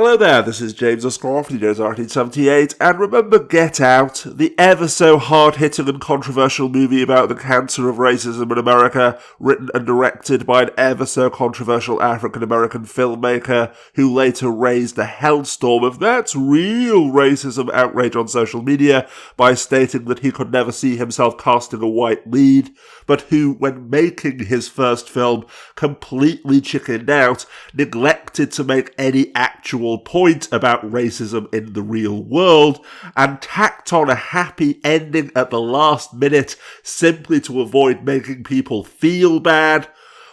Hello there, this is James Oscar from News 1978, and remember Get Out, the ever-so-hard-hitting and controversial movie about the cancer of racism in America, written and directed by an ever-so-controversial African-American filmmaker who later raised a hellstorm of "that's real racism" outrage on social media by stating that he could never see himself casting a white lead, but who, when making his first film, completely chickened out, neglected to make any actual point about racism in the real world, and tacked on a happy ending at the last minute simply to avoid making people feel bad.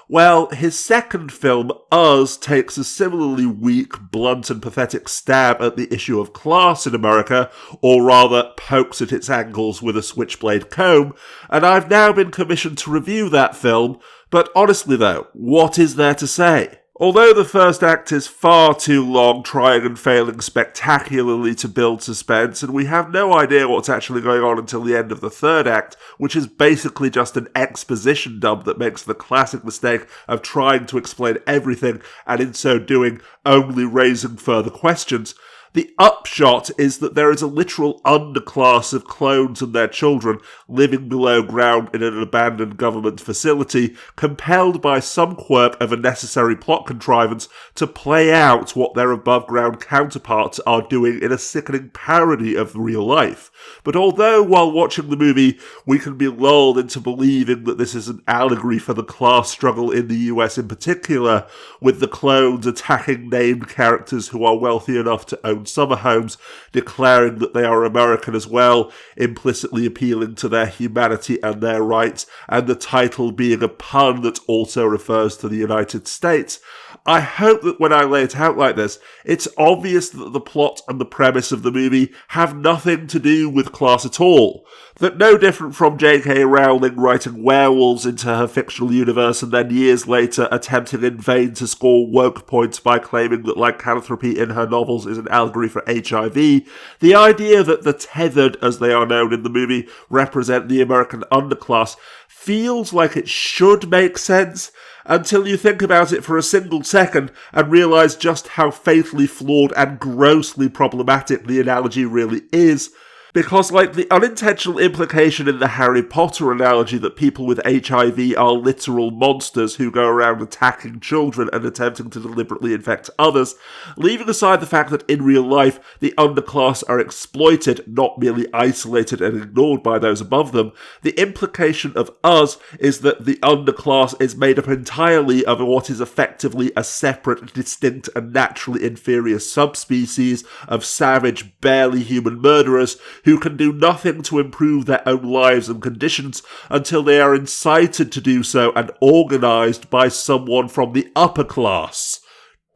Well, his second film, Us, takes a similarly weak, blunt and pathetic stab at the issue of class in America, or rather pokes at its angles with a switchblade comb, and I've now been commissioned to review that film, but honestly though, what is there to say? Although the first act is far too long, trying and failing spectacularly to build suspense, and we have no idea what's actually going on until the end of the third act, which is basically just an exposition dump that makes the classic mistake of trying to explain everything, and in so doing, only raising further questions. The upshot is that there is a literal underclass of clones and their children living below ground in an abandoned government facility, compelled by some quirk of a necessary plot contrivance to play out what their above-ground counterparts are doing in a sickening parody of real life. But although, while watching the movie, we can be lulled into believing that this is an allegory for the class struggle in the US in particular, with the clones attacking named characters who are wealthy enough to own summer homes, declaring that they are American as well, implicitly appealing to their humanity and their rights, and the title being a pun that also refers to the United States, I hope that when I lay it out like this, it's obvious that the plot and the premise of the movie have nothing to do with class at all. That no different from J.K. Rowling writing werewolves into her fictional universe and then years later attempting in vain to score woke points by claiming that lycanthropy in her novels is an allegory for HIV, the idea that the tethered, as they are known in the movie, represent the American underclass feels like it should make sense, until you think about it for a single second and realise just how fatally flawed and grossly problematic the analogy really is. Because, like the unintentional implication in the Harry Potter analogy that people with HIV are literal monsters who go around attacking children and attempting to deliberately infect others, leaving aside the fact that in real life the underclass are exploited, not merely isolated and ignored by those above them, the implication of Us is that the underclass is made up entirely of what is effectively a separate, distinct and naturally inferior subspecies of savage, barely human murderers who can do nothing to improve their own lives and conditions until they are incited to do so and organised by someone from the upper class.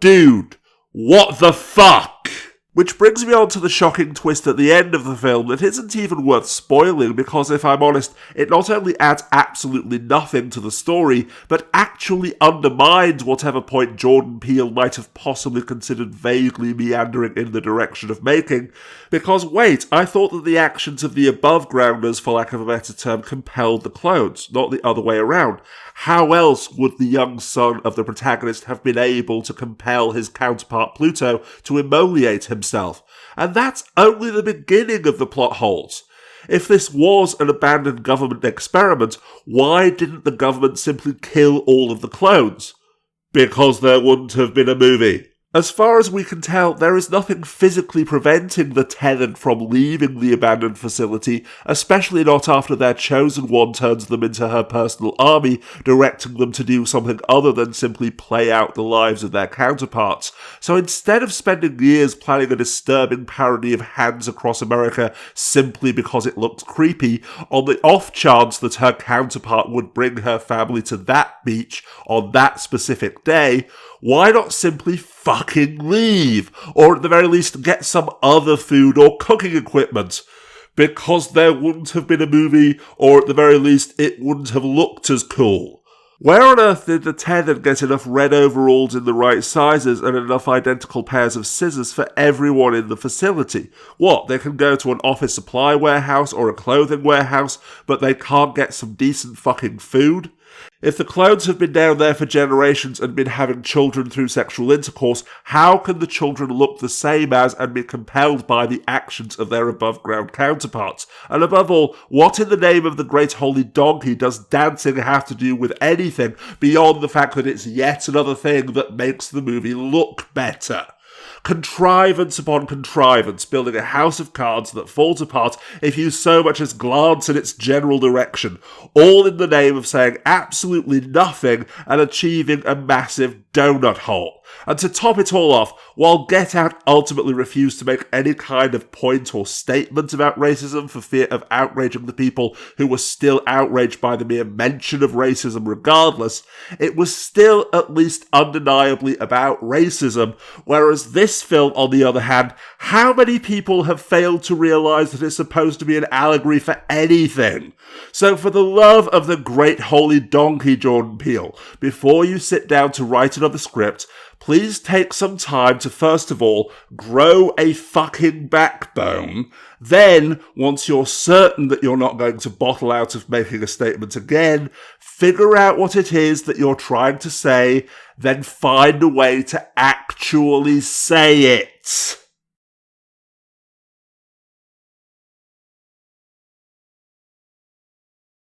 Dude, what the fuck? Which brings me on to the shocking twist at the end of the film that isn't even worth spoiling because, if I'm honest, it not only adds absolutely nothing to the story, but actually undermines whatever point Jordan Peele might have possibly considered vaguely meandering in the direction of making. Because wait, I thought that the actions of the above-grounders, for lack of a better term, compelled the clones, not the other way around. How else would the young son of the protagonist have been able to compel his counterpart Pluto to immolate himself? And that's only the beginning of the plot holes. If this was an abandoned government experiment, why didn't the government simply kill all of the clones? Because there wouldn't have been a movie. As far as we can tell, there is nothing physically preventing the tethered from leaving the abandoned facility, especially not after their chosen one turns them into her personal army, directing them to do something other than simply play out the lives of their counterparts. So instead of spending years planning a disturbing parody of Hands Across America simply because it looked creepy, on the off chance that her counterpart would bring her family to that beach on that specific day, why not simply fucking leave? Or at the very least get some other food or cooking equipment? Because there wouldn't have been a movie, or at the very least it wouldn't have looked as cool. Where on earth did the tethered get enough red overalls in the right sizes and enough identical pairs of scissors for everyone in the facility? What, they can go to an office supply warehouse or a clothing warehouse, but they can't get some decent fucking food? If the clones have been down there for generations and been having children through sexual intercourse, how can the children look the same as and be compelled by the actions of their above-ground counterparts? And above all, what in the name of the great holy donkey does dancing have to do with anything beyond the fact that it's yet another thing that makes the movie look better? Contrivance upon contrivance, building a house of cards that falls apart if you so much as glance in its general direction, all in the name of saying absolutely nothing and achieving a massive donut hole. And to top it all off, while Get Out ultimately refused to make any kind of point or statement about racism for fear of outraging the people who were still outraged by the mere mention of racism regardless, it was still at least undeniably about racism, whereas this film, on the other hand, how many people have failed to realise that it's supposed to be an allegory for anything? So for the love of the great holy donkey, Jordan Peele, before you sit down to write another script, please take some time to first of all grow a fucking backbone. Then, once you're certain that you're not going to bottle out of making a statement again, figure out what it is that you're trying to say, then find a way to actually say it.